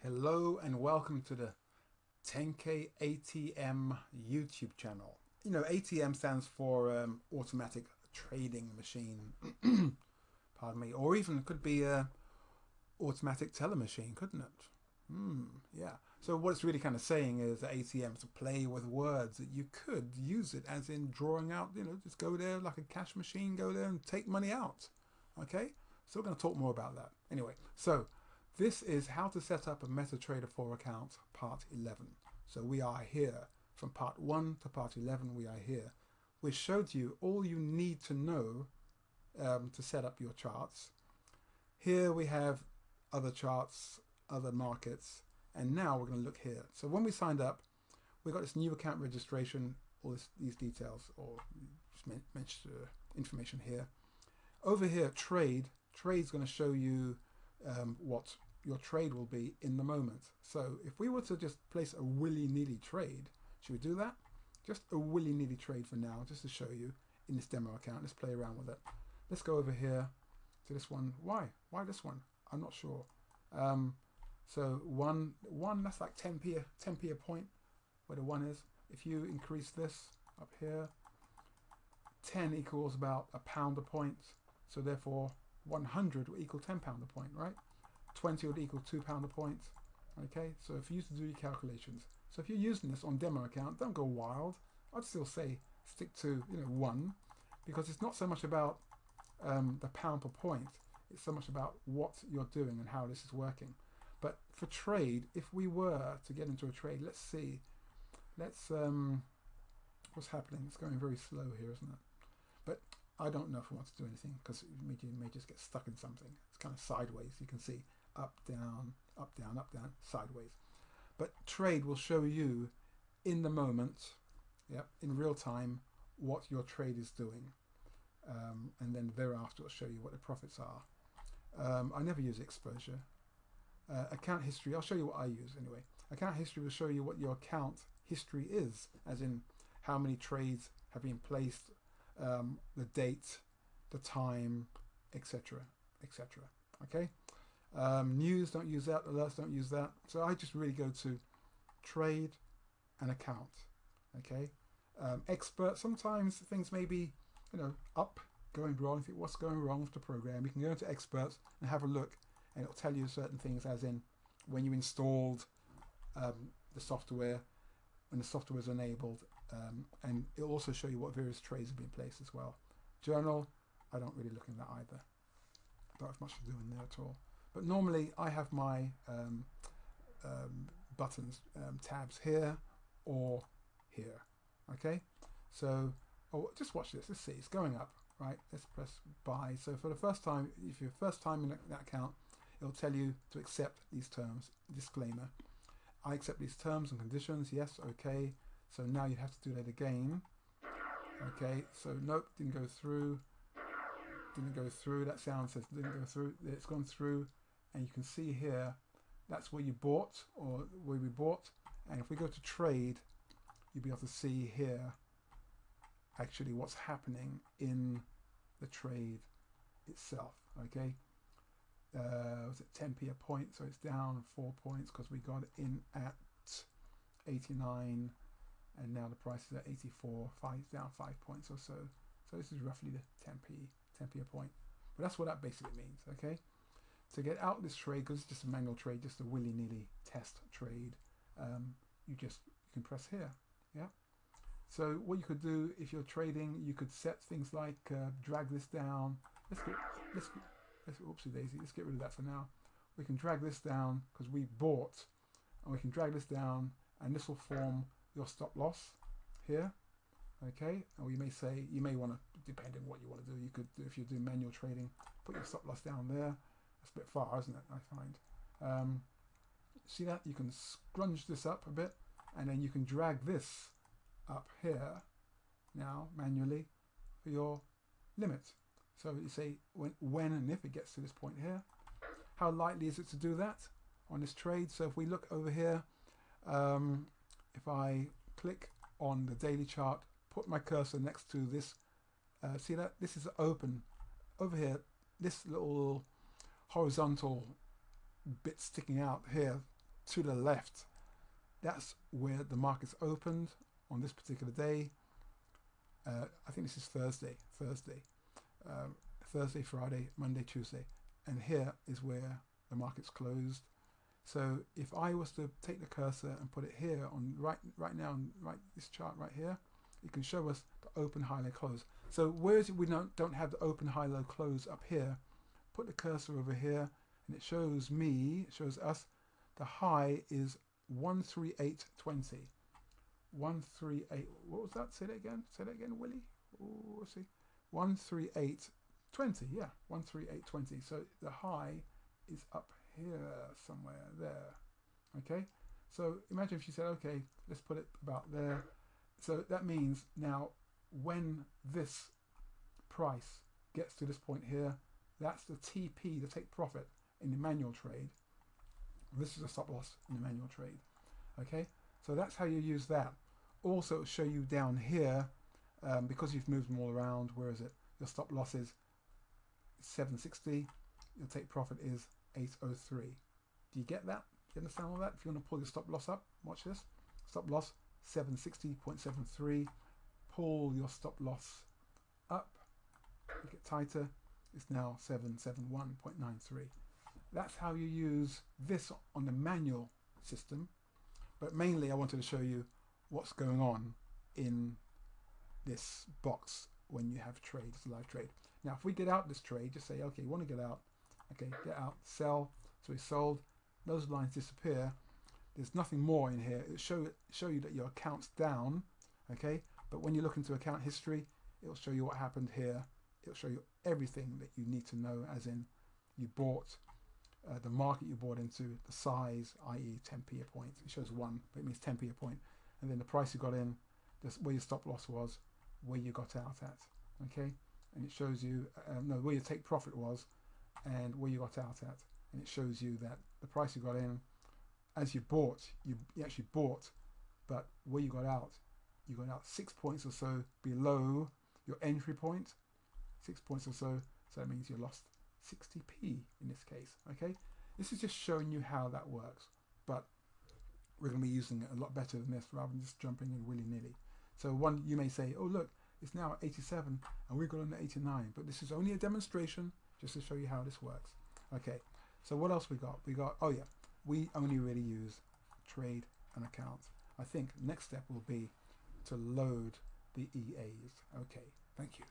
Hello and welcome to the TenKei ATM YouTube channel. You know, ATM stands for automatic trading machine, pardon me, or even it could be a automatic teller machine, couldn't it? Yeah. So what it's really kind of saying is that ATM is a play with words that you could use it as in drawing out, just go there like a cash machine, go there and take money out. Okay? So we're going to talk more about that. Anyway, so this is how to set up a MetaTrader 4 account, part 11. So we are here. From part 1 to part 11, we are here. We showed you all you need to know to set up your charts. Here we have other charts, other markets, and now we're going to look here. So when we signed up, we got this new account registration, all these details, or just mention information here. Over here, trade's going to show you what your trade will be in the moment. So if we were to just place a willy-nilly trade, should we do that? Just a willy-nilly trade for now, just to show you in this demo account. Let's play around with it. Let's go over here to this one. Why this one? I'm not sure. So one that's like 10p a point where the 1 is. If you increase this up here, 10 equals about £1 a point. So therefore 100 will equal £10 a point, right? 20 would equal £2 a point. Okay, so if you used to do your calculations, so if you're using this on demo account, don't go wild. I'd still say stick to 1, because it's not so much about the pound per point. It's so much about what you're doing and how this is working. But for trade, if we were to get into a trade, let's see. What's happening? It's going very slow here, isn't it? But I don't know if I want to do anything because you may just get stuck in something. It's kind of sideways. You can see up, down, up, down, up, down, sideways. But trade will show you in the moment, in real time, what your trade is doing. And then thereafter it'll show you what the profits are. I never use exposure. Account history, I'll show you what I use anyway. Account history will show you what your account history is, as in how many trades have been placed, the date, the time, etc., etc. Okay. News, don't use that. Alerts, don't use that. So I just really go to trade and account. Okay. Expert, sometimes things may be up, going wrong. You think, what's going wrong with the program? You can go into experts and have a look, and it'll tell you certain things, as in when you installed the software, when the software is enabled, and it'll also show you what various trades have been placed as well. Journal, I don't really look in that either. I don't have much to do in there at all. But normally I have my buttons, tabs here or here. Okay, so just watch this. Let's see, it's going up, right? Let's press buy. So for the first time, if you're first time in that account, it'll tell you to accept these terms. Disclaimer: I accept these terms and conditions. Yes, okay. So now you have to do that again. Okay, so nope, didn't go through. Didn't go through. That sound says didn't go through. It's gone through, and you can see here that's where you bought or where we bought. And if we go to trade, you'll be able to see here actually what's happening in the trade itself. Okay. Was it 10p a point? So it's down 4 points because we got in at 89, and now the price is at 84. Down 5 points or so. So this is roughly the 10p a point. But that's what that basically means. Okay. To get out this trade, because it's just a manual trade, just a willy-nilly test trade, you can press here. Yeah. So what you could do if you're trading, you could set things like drag this down. Oopsie daisy, let's get rid of that for now. We can drag this down because we bought, and we can drag this down, and this will form your stop loss here. Okay, and you may want to, depending on what you want to do, you could, if you're doing manual trading, put your stop loss down there. That's a bit far, isn't it? I find. See that? You can scrunch this up a bit, and then you can drag this up here now manually for your limit. So you say when and if it gets to this point here, how likely is it to do that on this trade? So if we look over here, if I click on the daily chart, put my cursor next to this, see that this is open over here. This little horizontal bit sticking out here to the left, that's where the market's opened on this particular day. I think this is Thursday, Friday, Monday, Tuesday, and here is where the market's closed. So if I was to take the cursor and put it here on right now, on this chart right here, it can show us the open, high, low, close. So where is it we don't have the open, high, low, close up here? Put the cursor over here, and it shows us the high is 138.20. 138. What was that? Say that again, Willie. Oh, let's see. 138.20. Yeah, 138.20. So the high is up here somewhere there. Okay. So imagine if you said, okay, let's put it about there. So that means now when this price gets to this point here, that's the TP, the take profit in the manual trade. This is a stop loss in the manual trade. Okay, so that's how you use that. Also it'll show you down here, because you've moved them all around, where is it? Your stop loss is 760, your take profit is 803. Do you get that? Do you understand all that? If you want to pull your stop loss up, watch this. Stop loss 760.73. Pull your stop loss up, make it tighter. It's now 771.93. That's how you use this on the manual system. But mainly I wanted to show you what's going on in this box when you have trade. It's a live trade. Now if we get out this trade, just say, okay, you want to get out. Okay, get out, sell. So we sold. Those lines disappear. There's nothing more in here. It'll show you that your account's down. Okay, but when you look into account history, it'll show you what happened here. It'll show you everything that you need to know, as in you bought, the market you bought into, the size, i.e. 10p a point. It shows 1, but it means 10p a point. And then the price you got in, where your stop loss was, where you got out at. Okay, and it shows you where your take profit was and where you got out at. And it shows you that the price you got in, as you bought, you actually bought, but where you got out 6 points or so below your entry point, 6 points or so. So that means you lost 60p in this case. Okay, this is just showing you how that works, but we're going to be using it a lot better than this, rather than just jumping in willy-nilly. So you may say, oh look, it's now at 87 and we've got on at 89, but this is only a demonstration just to show you how this works. Okay, so what else we got? Oh yeah, we only really use trade and account. I think next step will be to load the EAs. Okay, thank you.